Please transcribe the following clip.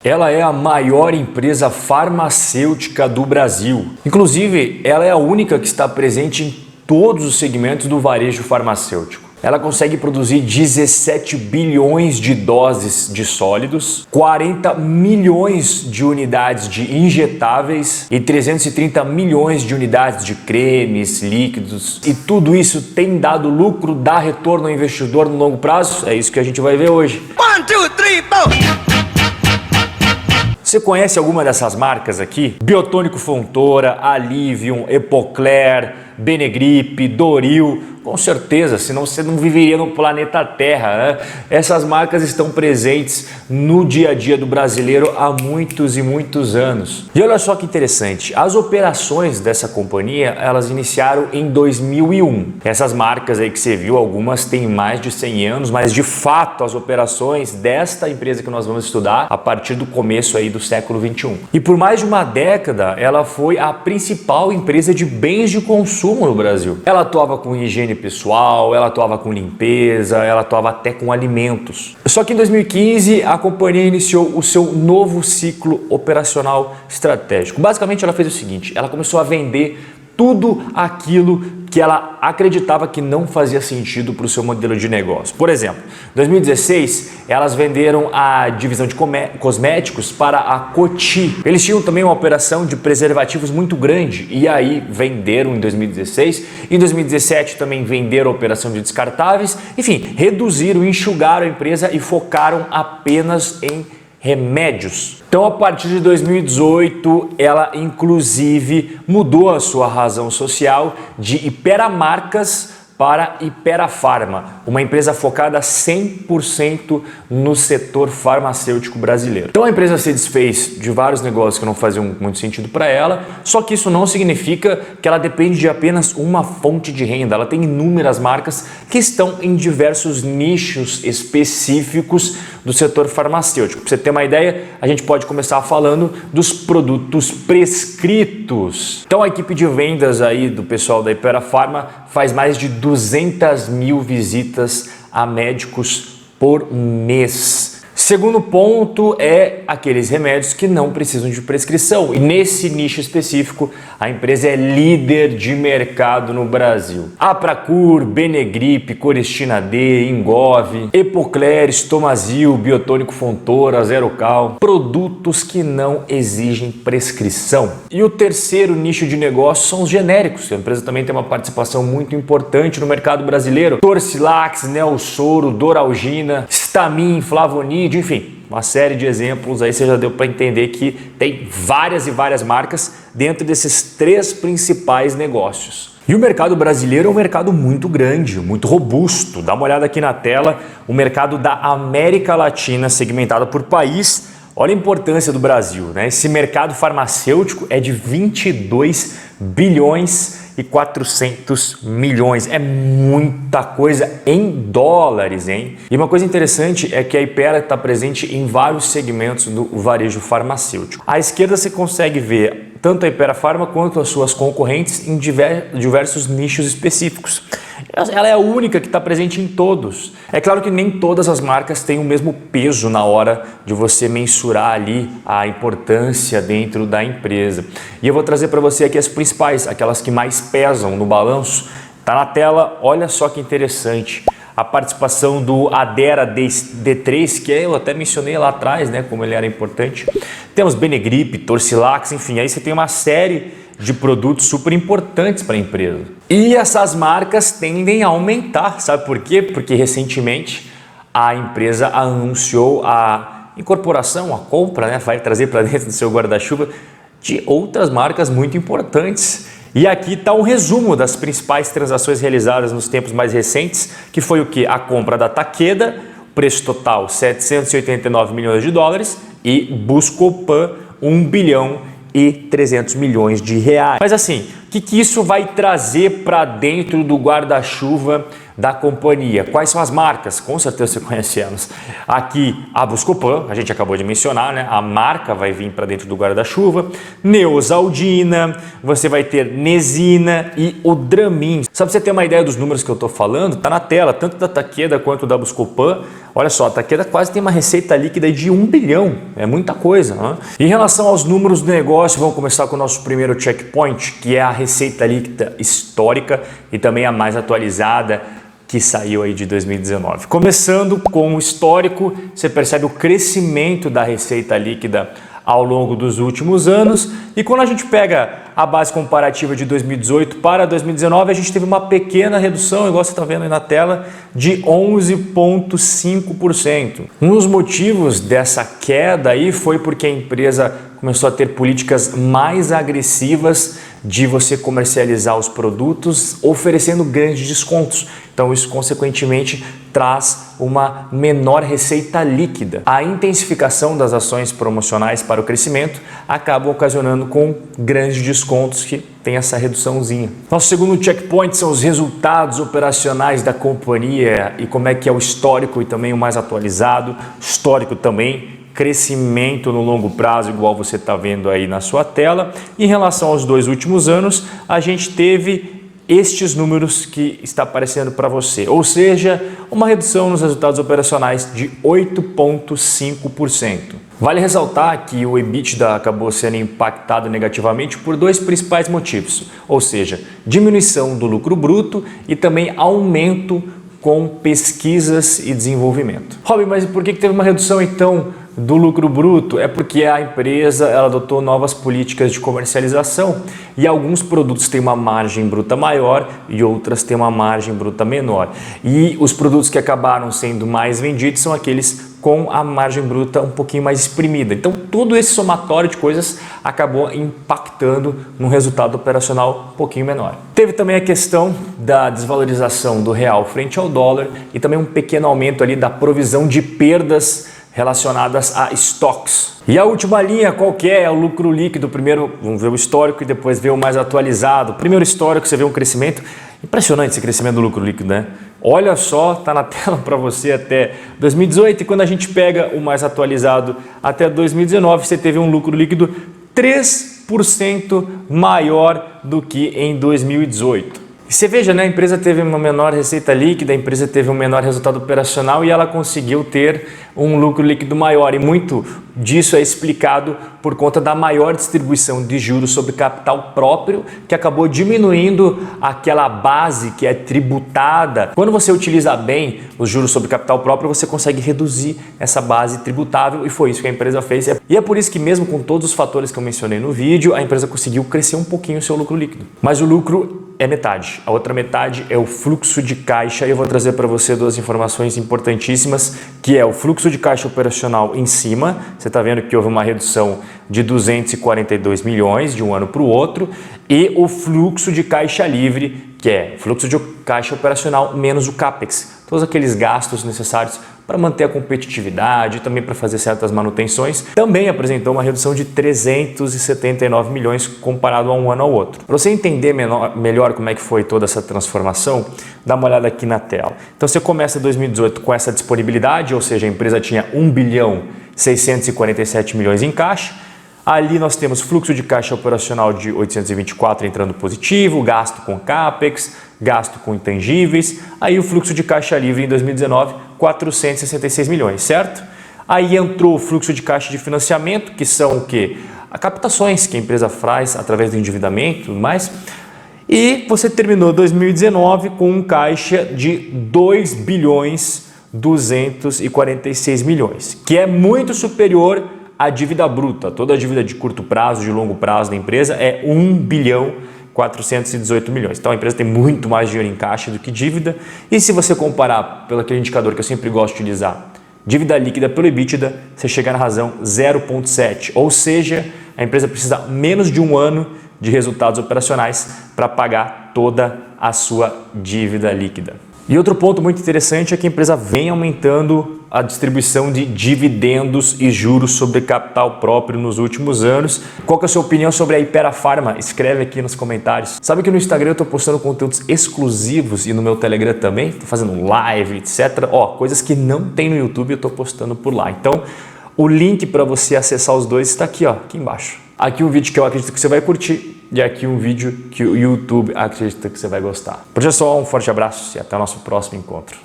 Ela é a maior empresa farmacêutica do Brasil. Inclusive, ela é a única que está presente em todos os segmentos do varejo farmacêutico. Ela consegue produzir 17 bilhões de doses de sólidos, 40 milhões de unidades de injetáveis e 330 milhões de unidades de cremes, líquidos. E tudo isso tem dado lucro, dá retorno ao investidor no longo prazo? É isso que a gente vai ver hoje. 1, 2, 3, 4. Você conhece alguma dessas marcas aqui? Biotônico Fontoura, Alivium, Epocler, Benegrip, Doril, com certeza, senão você não viveria no planeta Terra, né? Essas marcas estão presentes no dia a dia do brasileiro há muitos e muitos anos. E olha só que interessante, as operações dessa companhia, elas iniciaram em 2001. Essas marcas aí que você viu, algumas têm mais de 100 anos, mas de fato as operações desta empresa que nós vamos estudar a partir do começo aí do século 21. E por mais de uma década, ela foi a principal empresa de bens de consumo no Brasil. Ela atuava com higiene pessoal, ela atuava com limpeza, ela atuava até com alimentos. Só que em 2015 a companhia iniciou o seu novo ciclo operacional estratégico. Basicamente ela fez o seguinte, ela começou a vender tudo aquilo que ela acreditava que não fazia sentido para o seu modelo de negócio. Por exemplo, em 2016, elas venderam a divisão de cosméticos para a Coty. Eles tinham também uma operação de preservativos muito grande e aí venderam em 2016. Em 2017 também venderam a operação de descartáveis. Enfim, reduziram, enxugaram a empresa e focaram apenas em remédios. Então, a partir de 2018, ela inclusive mudou a sua razão social de Hiperamarcas para Hiperafarma, uma empresa focada 100% no setor farmacêutico brasileiro. Então a empresa se desfez de vários negócios que não faziam muito sentido para ela, só que isso não significa que ela depende de apenas uma fonte de renda. Ela tem inúmeras marcas que estão em diversos nichos específicos do setor farmacêutico. Para você ter uma ideia, a gente pode começar falando dos produtos prescritos. Então a equipe de vendas aí do pessoal da Hiperafarma faz mais de 200 mil visitas a médicos por mês. Segundo ponto é aqueles remédios que não precisam de prescrição. E nesse nicho específico, a empresa é líder de mercado no Brasil. Apracur, Benegrip, Coristina D, Ingov, Epocler, Estomazil, Biotônico Fontoura, Zerocal. Produtos que não exigem prescrição. E o terceiro nicho de negócio são os genéricos. A empresa também tem uma participação muito importante no mercado brasileiro. Torcilax, Neosoro, Doralgina, Stamin, Flavonid, enfim, uma série de exemplos aí você já deu para entender que tem várias e várias marcas dentro desses três principais negócios. E o mercado brasileiro é um mercado muito grande, muito robusto. Dá uma olhada aqui na tela, o mercado da América Latina segmentado por país. Olha a importância do Brasil, né? Esse mercado farmacêutico é de 22 bilhões e 400 milhões. É muita coisa em dólares, hein? E uma coisa interessante é que a Hypera está presente em vários segmentos do varejo farmacêutico. À esquerda você consegue ver tanto a Hiperafarma quanto as suas concorrentes em diversos nichos específicos. Ela é a única que está presente em todos. É claro que nem todas as marcas têm o mesmo peso na hora de você mensurar ali a importância dentro da empresa. E eu vou trazer para você aqui as principais, aquelas que mais pesam no balanço. Tá na tela, olha só que interessante. A participação do Addera D3, que eu até mencionei lá atrás, né, como ele era importante. Temos Benegrip, Torcilax, enfim, aí você tem uma série de produtos super importantes para a empresa. E essas marcas tendem a aumentar, sabe por quê? Porque recentemente a empresa anunciou a incorporação, a compra, né, vai trazer para dentro do seu guarda-chuva de outras marcas muito importantes. E aqui está um resumo das principais transações realizadas nos tempos mais recentes, que foi o que? A compra da Takeda, preço total 789 milhões de dólares, e Buscopan 1 bilhão e 300 milhões de reais. Mas assim, o que isso vai trazer para dentro do guarda-chuva da companhia. Quais são as marcas? Com certeza você conhece elas. Aqui a Buscopan, a gente acabou de mencionar, né? A marca vai vir para dentro do guarda-chuva. Neosaldina, você vai ter Nesina e o Dramin. Só para você ter uma ideia dos números que eu estou falando, tá na tela, tanto da Takeda quanto da Buscopan. Olha só, a Takeda quase tem uma receita líquida de 1 bilhão, é muita coisa, né? Em relação aos números do negócio, vamos começar com o nosso primeiro checkpoint, que é a receita líquida histórica e também a mais atualizada, que saiu aí de 2019. Começando com o histórico, você percebe o crescimento da receita líquida ao longo dos últimos anos, e quando a gente pega a base comparativa de 2018 para 2019, a gente teve uma pequena redução, igual você está vendo aí na tela, de 11,5%. Um dos motivos dessa queda aí foi porque a empresa começou a ter políticas mais agressivas de você comercializar os produtos oferecendo grandes descontos. Então isso consequentemente traz uma menor receita líquida. A intensificação das ações promocionais para o crescimento acaba ocasionando com grandes descontos que tem essa reduçãozinha. Nosso segundo checkpoint são os resultados operacionais da companhia e como é que é o histórico e também o mais atualizado. Histórico também, crescimento no longo prazo, igual você está vendo aí na sua tela. Em relação aos 2 últimos anos, a gente teve estes números que está aparecendo para você, ou seja, uma redução nos resultados operacionais de 8,5%. Vale ressaltar que o EBITDA acabou sendo impactado negativamente por 2 principais motivos, ou seja, diminuição do lucro bruto e também aumento com pesquisas e desenvolvimento. Robin, mas por que teve uma redução então do lucro bruto? É porque a empresa ela adotou novas políticas de comercialização e alguns produtos têm uma margem bruta maior e outras têm uma margem bruta menor. E os produtos que acabaram sendo mais vendidos são aqueles com a margem bruta um pouquinho mais exprimida. Então, todo esse somatório de coisas acabou impactando num resultado operacional um pouquinho menor. Teve também a questão da desvalorização do real frente ao dólar e também um pequeno aumento ali da provisão de perdas relacionadas a estoques. E a última linha, qual que é? É o lucro líquido. Primeiro vamos ver o histórico e depois ver o mais atualizado. Primeiro histórico, você vê um crescimento impressionante, esse crescimento do lucro líquido, né? Olha só, tá na tela para você até 2018 e quando a gente pega o mais atualizado até 2019, você teve um lucro líquido 3% maior do que em 2018. E você veja, né, a empresa teve uma menor receita líquida, a empresa teve um menor resultado operacional e ela conseguiu ter um lucro líquido maior. E muito disso é explicado por conta da maior distribuição de juros sobre capital próprio, que acabou diminuindo aquela base que é tributada. Quando você utiliza bem os juros sobre capital próprio, você consegue reduzir essa base tributável e foi isso que a empresa fez. E é por isso que mesmo com todos os fatores que eu mencionei no vídeo, a empresa conseguiu crescer um pouquinho o seu lucro líquido. Mas o lucro é metade. A outra metade é o fluxo de caixa e eu vou trazer para você 2 informações importantíssimas, que é o fluxo de caixa operacional em cima. Você está vendo que houve uma redução de 242 milhões de um ano para o outro e o fluxo de caixa livre, que é fluxo de caixa operacional menos o CAPEX. Todos aqueles gastos necessários para manter a competitividade e também para fazer certas manutenções, também apresentou uma redução de 379 milhões comparado a um ano ao outro. Para você entender melhor como é que foi toda essa transformação, dá uma olhada aqui na tela. Então você começa 2018 com essa disponibilidade, ou seja, a empresa tinha 1 bilhão 647 milhões em caixa. Ali nós temos fluxo de caixa operacional de 824 entrando positivo, gasto com CAPEX, gasto com intangíveis. Aí o fluxo de caixa livre em 2019, 466 milhões, certo? Aí entrou o fluxo de caixa de financiamento, que são o quê? As captações que a empresa faz através do endividamento e tudo mais. E você terminou 2019 com um caixa de 2 bilhões 246 milhões, que é muito superior à dívida bruta. Toda a dívida de curto prazo, de longo prazo da empresa é 1 bilhão 418 milhões. Então a empresa tem muito mais dinheiro em caixa do que dívida. E se você comparar pelo aquele indicador que eu sempre gosto de utilizar, dívida líquida pelo EBITDA, você chega na razão 0,7. Ou seja, a empresa precisa menos de um ano de resultados operacionais para pagar toda a sua dívida líquida. E outro ponto muito interessante é que a empresa vem aumentando a distribuição de dividendos e juros sobre capital próprio nos últimos anos. Qual que é a sua opinião sobre a Hypera Pharma? Escreve aqui nos comentários. Sabe que no Instagram eu estou postando conteúdos exclusivos e no meu Telegram também? Estou fazendo live, etc. Coisas que não tem no YouTube eu estou postando por lá. Então, o link para você acessar os dois está aqui, aqui embaixo. Aqui um vídeo que eu acredito que você vai curtir e aqui um vídeo que o YouTube acredita que você vai gostar. Por hoje é só, um forte abraço e até o nosso próximo encontro.